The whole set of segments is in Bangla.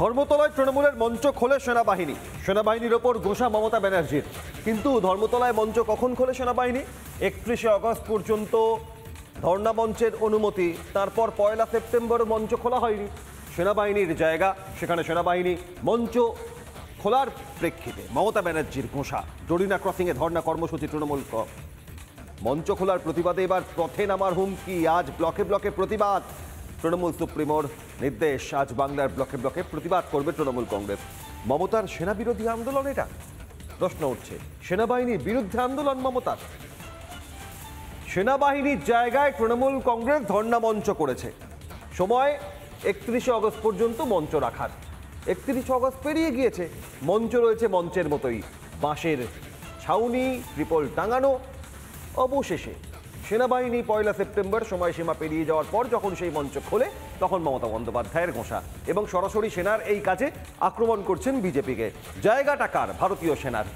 ধর্মতলায় তৃণমূলের মঞ্চ খোলে সেনাবাহিনী। সেনাবাহিনীর ওপর গোসা মমতা ব্যানার্জির। কিন্তু ধর্মতলায় মঞ্চ কখন খোলে সেনাবাহিনী? 31শে আগস্ট পর্যন্ত ধর্ণা মঞ্চের অনুমতি, তারপর 1 সেপ্টেম্বর মঞ্চ খোলা হয়নি। সেনাবাহিনীর জায়গা, সেখানে সেনাবাহিনী মঞ্চ খোলার প্রেক্ষিতে মমতা ব্যানার্জির ঘোষা। জরিনা ক্রসিংয়ে ধর্ণা কর্মসূচি তৃণমূল। মঞ্চ খোলার প্রতিবাদে এবার পথে নামার হুমকি। আজ ব্লকে ব্লকে প্রতিবাদ। তৃণমূল সুপ্রিমোর নির্দেশ, আজ বাংলার ব্লকে ব্লকে প্রতিবাদ করবে তৃণমূল কংগ্রেস। মমতার সেনা বিরোধী আন্দোলন এটা? প্রশ্ন উঠছে, সেনাবাহিনীর বিরুদ্ধে আন্দোলন মমতার? সেনাবাহিনীর জায়গায় তৃণমূল কংগ্রেস ধর্ণা মঞ্চ করেছে। সময় 31শে আগস্ট পর্যন্ত মঞ্চ রাখার। 31শে আগস্ট পেরিয়ে গিয়েছে, মঞ্চ রয়েছে মঞ্চের মতোই, বাঁশের ছাউনি, ত্রিপল টাঙানো। অবশেষে সেনাবাহিনী 1 সেপ্টেম্বর সময়সীমা পেরিয়ে যাওয়ার পর যখন সেই মঞ্চ খোলে, তখন মমতা বন্দ্যোপাধ্যায়ের ঘোষা এবং সরাসরি সেনার এই কাজে আক্রমণ করছেন বিজেপিকে। জায়গাটা কার? ভারতীয় সেনার।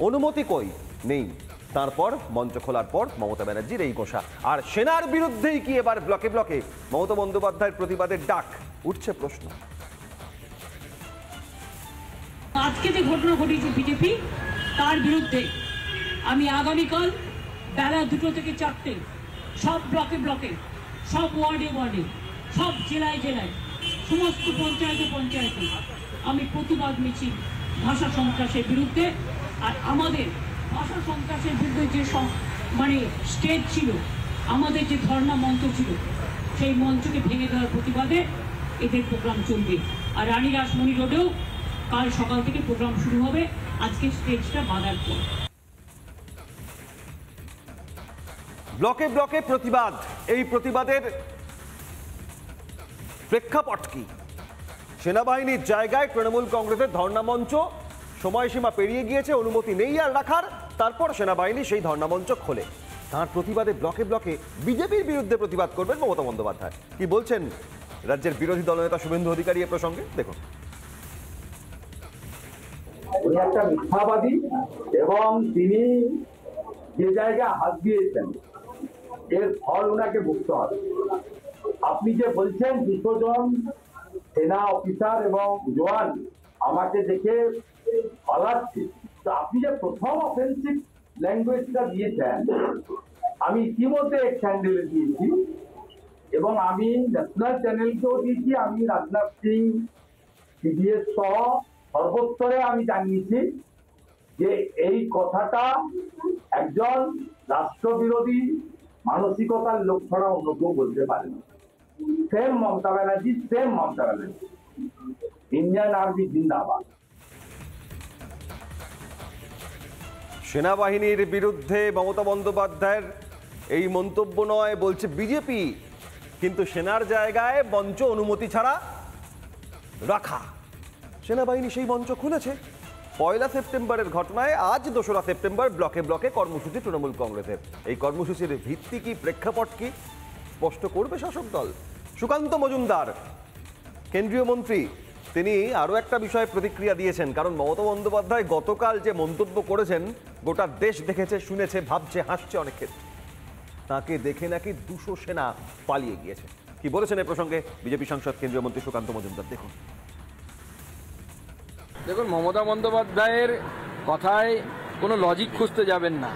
অনুমতি কই? নেই। তারপর মঞ্চ খোলার পর মমতা ব্যানার্জির এই ঘোষা। আর সেনার বিরুদ্ধেই কি এবার ব্লকে ব্লকে মমতা বন্দ্যোপাধ্যায়ের প্রতিবাদের ডাক? উঠছে প্রশ্ন। আজকে যে ঘটনা ঘটেছে বিজেপি, তার বিরুদ্ধে আমি আগামীকাল বেলা 2টো থেকে 4টে সব ব্লকে ব্লকে, সব ওয়ার্ডে ওয়ার্ডে, সব জেলায় জেলায়, সমস্ত পঞ্চায়েতে পঞ্চায়েতে আমি প্রতিবাদ মিছিল ভাষা সন্ত্রাসের বিরুদ্ধে। আর আমাদের ভাষা সন্ত্রাসের বিরুদ্ধে যে স্টেজ ছিল, আমাদের যে ধর্ণা মঞ্চ ছিল, সেই মঞ্চকে ভেঙে দেওয়ার প্রতিবাদে এদের প্রোগ্রাম চলবে। আর রানী রাসমণি রোডেও কাল সকাল থেকে প্রোগ্রাম শুরু হবে, আজকে স্টেজটা বাঁধার পর। ব্লকে ব্লকে প্রতিবাদ। এই প্রতিবাদের প্রেক্ষাপট কি? সেনাবাহিনীর জায়গায় তৃণমূল কংগ্রেসের ধর্ণা মঞ্চ, সময়সীমা পেরিয়ে গিয়েছে, অনুমতি নেই আর রাখার। তারপর সেনাবাহিনী সেই ধর্ণা মঞ্চ খোলে। তার প্রতিবাদে ব্লকে ব্লকে বিজেপির বিরুদ্ধে প্রতিবাদ করবেন মমতা বন্দ্যোপাধ্যায়। কি বলছেন রাজ্যের বিরোধী দলনেতা শুভেন্দু অধিকারী এ প্রসঙ্গে? দেখুন। উনি একটা মিথ্যাবাদী এবং তিনি যে জায়গায় হাত দিয়েছেন এর ফল ওনাকে ভুগতে হবে। আপনি যে বলছেন 200 জন সেনা অফিসার এবং জওয়ান আমাকে দেখে পালাচ্ছে, তো আপনি যে প্রথম অফেন্সিভ ল্যাঙ্গুয়েজটা দিয়েছেন, আমি ইতিমধ্যে এক চ্যানেলে দিয়েছি এবং আমি ন্যাশনাল চ্যানেলকেও দিয়েছি। আমি রাজনাথ সিং, সিডিএস সহ সর্বস্তরে আমি জানিয়েছি যে এই কথাটা একজন রাষ্ট্রবিরোধী মানসিকতার লোক ছাড়া অন্য কেউ বলতে পারে না। Same Mamata Banerjee, same Mamata Banerjee. Indian army জিন্দাবাদ। সেনাবাহিনীর বিরুদ্ধে মমতা বন্দ্যোপাধ্যায়ের এই মন্তব্য নয়, বলছে বিজেপি। কিন্তু সেনার জায়গায় মঞ্চ অনুমতি ছাড়া রাখা। সেনাবাহিনী সেই মঞ্চ খুলেছে। 1 সেপ্টেম্বরের ঘটনায় আজ 2রা সেপ্টেম্বর ব্লকে ব্লকে কর্মসূচি তৃণমূল কংগ্রেসের। এই কর্মসূচির ভিত্তি কি, প্রেক্ষাপট কি, স্পষ্ট করবে শাসক দল। সুকান্ত মজুমদার কেন্দ্রীয় মন্ত্রী, তিনি আরও একটা বিষয়ে প্রতিক্রিয়া দিয়েছেন। কারণ মমতা বন্দ্যোপাধ্যায় গতকাল যে মন্তব্য করেছেন, গোটা দেশ দেখেছে, শুনেছে, ভাবছে, হাসছে অনেক ক্ষেত্রে। তাকে দেখে নাকি 200 সেনা পালিয়ে গিয়েছে। কি বলেছেন এ প্রসঙ্গে বিজেপি সাংসদ কেন্দ্রীয় মন্ত্রী সুকান্ত মজুমদার? দেখুন, মমতা বন্দ্যোপাধ্যায়ের কথায় কোনো লজিক খুঁজতে যাবেন না,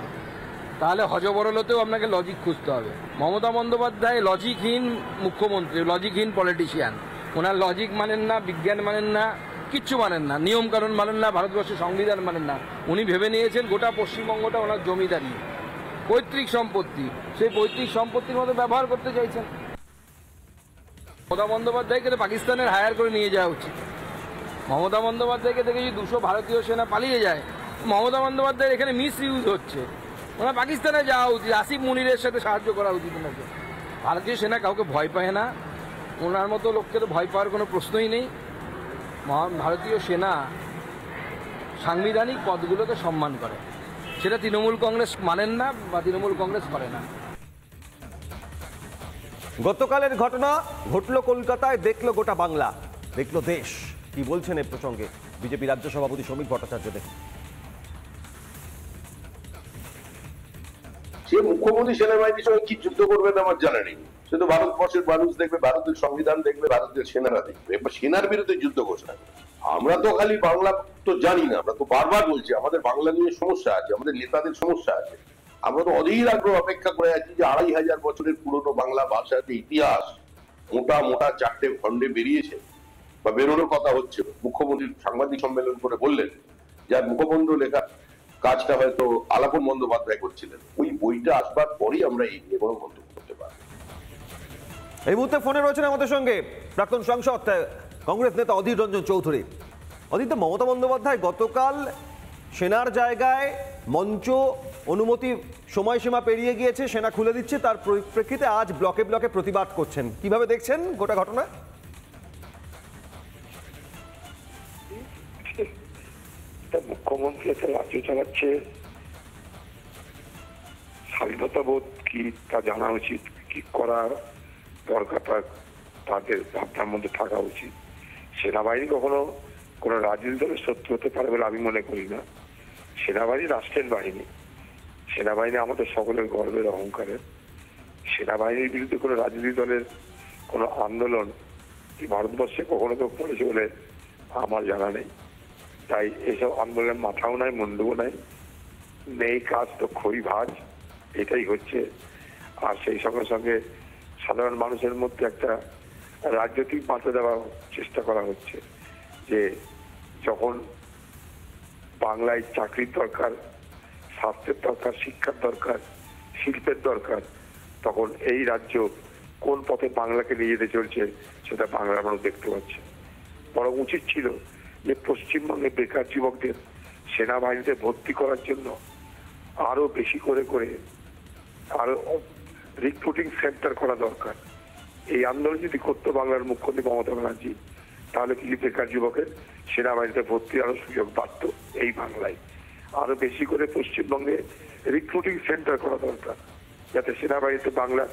তাহলে হজবরলতেও আপনাকে লজিক খুঁজতে হবে। মমতা বন্দ্যোপাধ্যায় লজিকহীন মুখ্যমন্ত্রী, লজিকহীন পলিটিশিয়ান। ওনার লজিক মানেন না, বিজ্ঞান মানেন না, কিচ্ছু মানেন না, নিয়মকানুন মানেন না, ভারতবর্ষের সংবিধান মানেন না। উনি ভেবে নিয়েছেন গোটা পশ্চিমবঙ্গটা ওনার জমিদারি, পৈতৃক সম্পত্তি। সেই পৈতৃক সম্পত্তির মতো ব্যবহার করতে চাইছেন। মমতা বন্দ্যোপাধ্যায়কে তো পাকিস্তানের হায়ার করে নিয়ে যাওয়া উচিত। মমতা বন্দ্যোপাধ্যায়কে দেখে যদি 200 ভারতীয় সেনা পালিয়ে যায়, মমতা বন্দ্যোপাধ্যায়ের এখানে মিস ইউজ হচ্ছে। ওনার পাকিস্তানে যাওয়া উচিত, আসিফ মুনিরের সাথে সাহায্য করা উচিত ওনাকে। ভারতীয় সেনা কাউকে ভয় পায় না, ওনার মতো লোককে তো ভয় পাওয়ার কোনো প্রশ্নই নেই। ভারতীয় সেনা সাংবিধানিক পদগুলোকে সম্মান করে, সেটা তৃণমূল কংগ্রেস মানেন না বা তৃণমূল কংগ্রেস করে না। গতকালের ঘটনা ঘটল কলকাতায়, দেখলো গোটা বাংলা, দেখলো দেশ। কি বলছেন এ প্রসঙ্গে বিজেপি রাজ্য সভাপতি শ্রমিক ভট্টাচার্য? দেখুন। সে মুখ্যমন্ত্রী সেনাবাহিনীর সঙ্গে কি যুদ্ধ করবেন আমার জানা নেই। সে তো ভারতবর্ষের মানুষ দেখবে, ভারতের সংবিধান দেখবে, ভারতের সেনারা দেখবে। এবার সেনার বিরুদ্ধে যুদ্ধ ঘোষণা করে। আমরা তো খালি বাংলা তো জানি না, আমরা তো বারবার বলছি আমাদের বাংলা নিয়ে সমস্যা আছে, আমাদের নেতাদের সমস্যা আছে। আমরা তো অধীর আগ্রহ অপেক্ষা করে আছি যে 2500 বছরের পুরনো বাংলা ভাষার যে ইতিহাস মোটা মোটা 4টে খণ্ডে বেরিয়েছে বা বেরোনোর কথা হচ্ছে। মুখ্যমন্ত্রী সাংবাদিক সম্মেলন করে বললেন যার মুখবন্ধ লেখা কাজটা হয়তো আলাপন বন্দ্যোপাধ্যায় করছিলেন। ওই বইটা আসবার পরেই আমরা এই নিয়ে কোনো মন্তব্য করতে পারবো। এই মুহূর্তে ফোনে রয়েছেন আমাদের সঙ্গে প্রাক্তন সাংসদ কংগ্রেস নেতা অধীর রঞ্জন চৌধুরী। অধীর, মমতা বন্দ্যোপাধ্যায় গতকাল সেনার জায়গায় মঞ্চ অনুমতি সময়সীমা পেরিয়ে গিয়েছে, সেনা খুলে দিচ্ছে, তার প্রেক্ষিতে আজ ব্লকে ব্লকে প্রতিবাদ করছেন। কিভাবে দেখছেন গোটা ঘটনা? মুখ্যমন্ত্রী একটা রাজ্য চালাচ্ছে, স্বাধীনতা বোধ কি তা জানা উচিত, কি করা দরকার তাদের ভাবনার মধ্যে থাকা উচিত। সেনাবাহিনী কখনো কোনো রাজনৈতিক দলের শত্রু হতে পারে বলে আমি মনে করি না। সেনাবাহিনী রাষ্ট্রের বাহিনী, সেনাবাহিনী আমাদের সকলের গর্বের অহংকারের। সেনাবাহিনীর বিরুদ্ধে কোনো রাজনৈতিক দলের কোনো আন্দোলন ভারতবর্ষে কখনো কেউ করেছে বলে আমার জানা নেই। তাই এসব আন্দোলনের মাথাও নাই, মুন্ডুও নাই, নেই কাজ তো খই ভাজ, এটাই হচ্ছে। আর সেই সঙ্গে সঙ্গে সাধারণ মানুষের মধ্যে একটা রাজনৈতিক বার্তা দেওয়ার চেষ্টা করা হচ্ছে যে যখন বাংলায় চাকরির দরকার, স্বাস্থ্যের দরকার, শিক্ষার দরকার, শিল্পের দরকার, তখন এই রাজ্য কোন পথে বাংলাকে নিয়ে যেতে চলছে সেটা বাংলার মানুষ দেখতে পাচ্ছে। বরং উচিত ছিল যে পশ্চিমবঙ্গে বেকার যুবকদের সেনাবাহিনীতে ভর্তি করার জন্য আরো বেশি করে আরো রিক্রুটিং সেন্টার করা দরকার। এই আন্দোলন যদি করতো বাংলার মুখ্যমন্ত্রী মমতা ব্যানার্জি, তাহলে কিছু বেকার যুবকের সেনাবাহিনীতে ভর্তির আরো সুযোগ বাড়ত এই বাংলায়। আরো বেশি করে পশ্চিমবঙ্গে রিক্রুটিং সেন্টার করা দরকার, যাতে সেনাবাহিনীতে বাংলা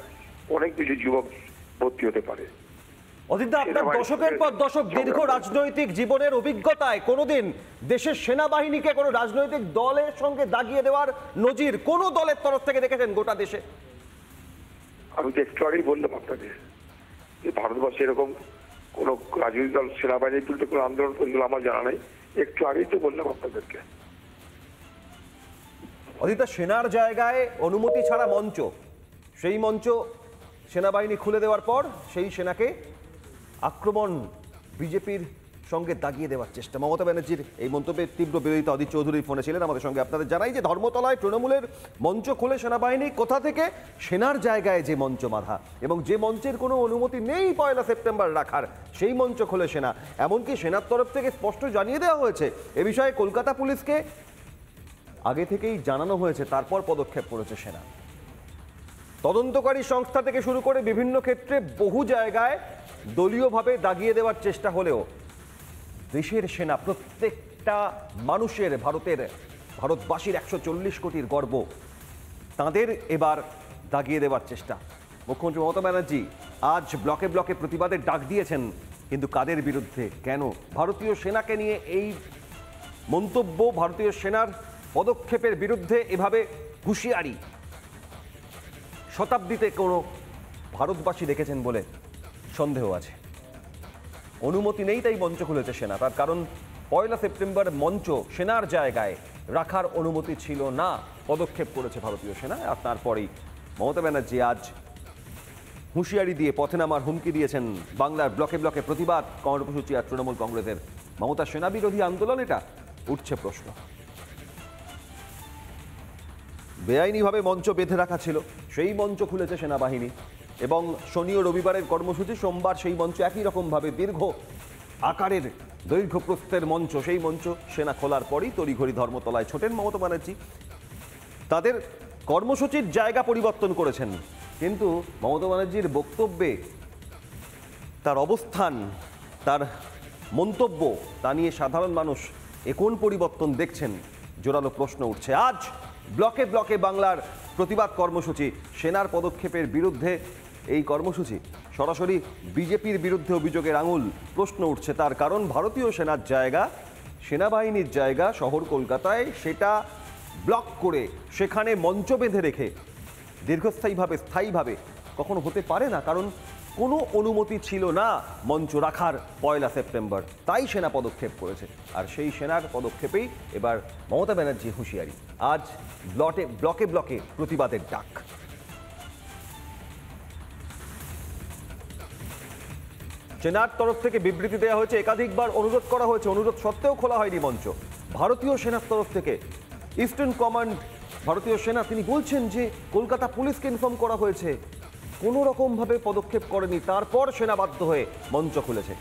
অনেক বেশি যুবক ভর্তি হতে পারে। অদিতদা, আপনার দশকের পর দশক দীর্ঘ রাজনৈতিক জীবনের অভিজ্ঞতায় কোনোদিন দেশের সেনাবাহিনীকে কোনো রাজনৈতিক দলের সঙ্গে দাগিয়ে দেওয়ার নজির কোন দলের তরফ থেকে দেখেছেন গোটা দেশে? আমি তো একটু আগেই বললাম আপনাদের যে ভারতবর্ষে এরকম কোন রাজনৈতিক দল সেনাবাহিনীর বিরুদ্ধে কোনো আন্দোলন করেছিল আমার জানা নেই। একটু আগেই তো বললাম আপনাদেরকে। অদিতদা, সেনার জায়গায় অনুমতি ছাড়া মঞ্চ, সেই মঞ্চ সেনাবাহিনী খুলে দেওয়ার পর সেই সেনাকে আক্রমণ, বিজেপির সঙ্গে দাগিয়ে দেওয়ার চেষ্টা। মমতা ব্যানার্জির এই মন্তব্যের তীব্র বিরোধিতা অধীর চৌধুরী ফোনে ছিলেন আমাদের সঙ্গে। আপনাদের জানাই যে ধর্মতলায় তৃণমূলের মঞ্চ খুলে সেনাবাহিনী কোথা থেকে? সেনার জায়গায় যে মঞ্চ বাঁধা এবং যে মঞ্চের কোনো অনুমতি নেই 1 সেপ্টেম্বর রাখার, সেই মঞ্চ খুলে সেনা। এমনকি সেনার তরফ থেকে স্পষ্ট জানিয়ে দেওয়া হয়েছে এ বিষয়ে কলকাতা পুলিশকে আগে থেকেই জানানো হয়েছে, তারপর পদক্ষেপ করেছে সেনা। তদন্তকারী সংস্থা থেকে শুরু করে বিভিন্ন ক্ষেত্রে বহু জায়গায় দলীয়ভাবে দাগিয়ে দেওয়ার চেষ্টা হলেও দেশের সেনা প্রত্যেকটা মানুষের, ভারতবাসীর 140 কোটির গর্ব, তাদের এবার দাগিয়ে দেওয়ার চেষ্টা। মুখ্যমন্ত্রী মমতা ব্যানার্জি আজ ব্লকে ব্লকে প্রতিবাদের ডাক দিয়েছেন, কিন্তু কাদের বিরুদ্ধে, কেন? ভারতীয় সেনাকে নিয়ে এই মন্তব্য, ভারতীয় সেনার পদক্ষেপের বিরুদ্ধে এভাবে হুঁশিয়ারি শতাব্দীতে কোনো ভারতবাসী দেখেছেন বলে সন্দেহ আছে। অনুমতি নেই তাই মঞ্চ খুলেছে সেনা, তার কারণ 1 সেপ্টেম্বর মঞ্চ সেনার জায়গায় রাখার অনুমতি ছিল না, পদক্ষেপ করেছে ভারতীয় সেনা। আর তারপরেই মমতা ব্যানার্জি আজ হুঁশিয়ারি দিয়ে পথে নামার হুমকি দিয়েছেন। বাংলার ব্লকে ব্লকে প্রতিবাদ কর্মসূচি আর তৃণমূল কংগ্রেসের। মমতা সেনা বিরোধী আন্দোলন এটা? উঠছে প্রশ্ন। বেআইনিভাবে মঞ্চ বেঁধে রাখা ছিল, সেই মঞ্চ খুলেছে সেনাবাহিনী এবং শনি ও রবিবারের কর্মসূচি, সোমবার সেই মঞ্চ একই রকমভাবে দীর্ঘ আকারের দৈর্ঘ্য প্রস্থের মঞ্চ, সেই মঞ্চ সেনা খোলার পরই তড়িঘড়ি ধর্মতলায় ছোটেন মমতা ব্যানার্জি। তাদের কর্মসূচির জায়গা পরিবর্তন করেছেন, কিন্তু মমতা ব্যানার্জির বক্তব্যে তার অবস্থান, তার মন্তব্য, তা নিয়ে সাধারণ মানুষ কোন পরিবর্তন দেখছেন, জোরালো প্রশ্ন উঠছে। আজ ব্লকে ব্লকে বাংলার প্রতিবাদ কর্মসূচি, সেনার পদক্ষেপের বিরুদ্ধে এই কর্মসূচি, সরাসরি বিজেপির বিরুদ্ধে অভিযোগের আঙুল। প্রশ্ন উঠছে তার কারণ, ভারতীয় সেনার জায়গা, সেনাবাহিনীর জায়গা শহর কলকাতায়, সেটা ব্লক করে সেখানে মঞ্চ বেঁধে রেখে দীর্ঘস্থায়ীভাবে স্থায়ীভাবে কখনো হতে পারে না, কারণ কোনো অনুমতি ছিল না মঞ্চ রাখার 1 সেপ্টেম্বর, তাই সেনা পদক্ষেপ করেছে। আর সেই সেনার পদক্ষেপেই এবার মমতা ব্যানার্জি হুঁশিয়ারি, আজ ব্লকে ব্লকে প্রতিবাদের ডাক। সেনার তরফ থেকে বিবৃতি দেওয়া হয়েছে, একাধিকবার অনুরোধ করা হয়েছে, অনুরোধ সত্ত্বেও খোলা হয়নি মঞ্চ। ভারতীয় সেনার তরফ থেকে ইস্টার্ন কমান্ড, ভারতীয় সেনা, তিনি বলছেন যে কলকাতা পুলিশকে ইনফর্ম করা হয়েছে, কোনো রকমভাবে পদক্ষেপ করেনি, তারপর সেনা বাধ্য হয়ে মঞ্চ খুলেছে।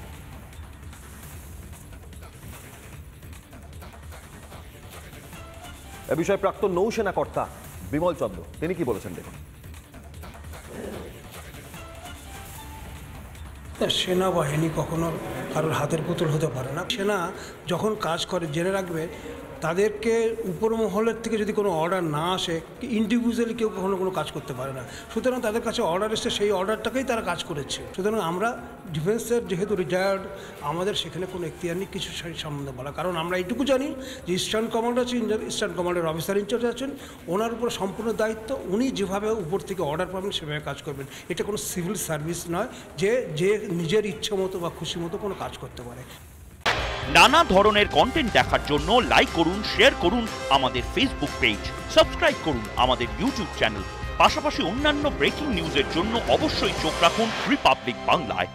এ বিষয়ে প্রাক্তন নৌসেনা কর্তা বিমল চন্দ্র তিনি কি বলেছেন দেখুন। সেনাবাহিনী কখনো কারোর হাতের পুতুল হতে পারে না। সেনা যখন কাজ করে জেনে রাখবে, তাদেরকে উপর মহলের থেকে যদি কোনো অর্ডার না আসে, ইন্ডিভিজুয়ালি কেউ কখনো কোনো কাজ করতে পারে না। সুতরাং তাদের কাছে অর্ডার এসে সেই অর্ডারটাকেই তারা কাজ করেছে। সুতরাং আমরা ডিফেন্সের যেহেতু রিটায়ার্ড, আমাদের সেখানে কোনো এখতিয়ার নেই কিছু সেই সম্বন্ধে বলা, কারণ আমরা এইটুকু জানি যে ইস্টার্ন কমান্ড আছে, ইস্টার্ন কমান্ডের অফিসার ইনচার্জ আছেন, ওনার উপর সম্পূর্ণ দায়িত্ব, উনি যেভাবে উপর থেকে অর্ডার পাবেন সেভাবে কাজ করবেন। এটা কোনো সিভিল সার্ভিস নয় যে নিজের ইচ্ছে মতো বা খুশি মতো কোনো কাজ করতে পারে। নানা ধরনের কন্টেন্ট দেখার জন্য লাইক করুন, শেয়ার করুন আমাদের ফেসবুক পেজ, সাবস্ক্রাইব করুন আমাদের ইউটিউব চ্যানেল। পাশাপাশি অন্যান্য ব্রেকিং নিউজের জন্য অবশ্যই চোখ রাখুন রিপাবলিক বাংলায়।